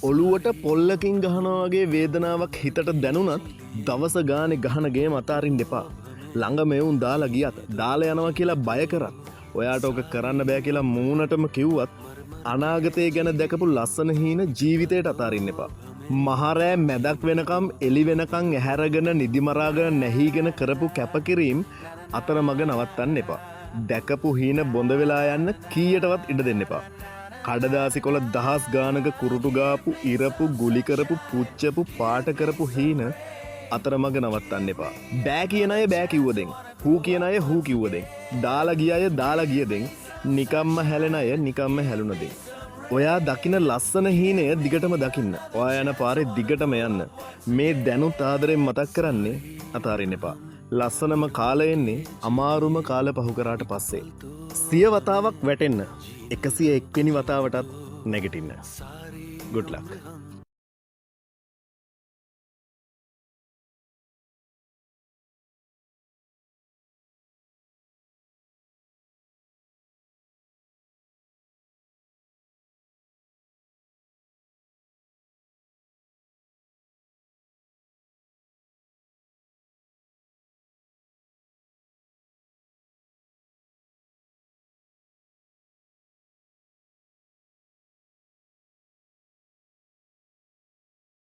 ඔළුවට පොල්ලකින් ගහනවාගේ වේදනාවක් හිතට දැනුනත් දවස ගානෙ ගහනගේ මතාරින් දෙපා. ළඟ මෙවුන් දාලා ගියත් දාල යනවා කියලා බය කරත් ඔයාට ඕක කරන්න බෑ කියලා මූනටම කිව්වත් අනාගතය ගැන දැකපු ලස්සන හීන ජීවිතයට අතාරින්න එපා. මහරෑ මැදක් වෙනකම් එලි වෙනකං ඇහැරගෙන නිදිමරාගෙන නැහීගෙන කරපු කැපකිරීම් අතර මග නවත්තන්න එපා. දැකපු හීන බොඳ වෙලා යන්න කීයටවත් ඉඩ දෙන්න එපා. කඩදාසි කොළ දහස් ගානක කුරුටු ගාපු ඉරපු ගුලිකරපු පුච්චපු පාට කරපු හීන අතරමග නවත්තන්න එපා. බෑ කියන අය බෑ කිව්වදෙන්. හූ කියන අය හූ කිව්වදෙන්. දාලා ගිය අය දාලා ගියදෙන්. නිකම්ම හැලෙන අය නිකම්ම හැලුනදෙන්. ඔයා දකින ලස්සන හීනය දිගටම දකින්න. ඔයා යන පාරේ දිගටම යන්න. මේ දැනුත් ආදරෙන් මතක් කරන්නේ අතාරින්න එපා. ලස්සනම කාලය එන්නේ අමාරුම කාල පහු කරාට පස්සේ. 100 වතාවක් වැටෙන්න 101 වෙනි වතාවටත් නැගිටින්න. good luck.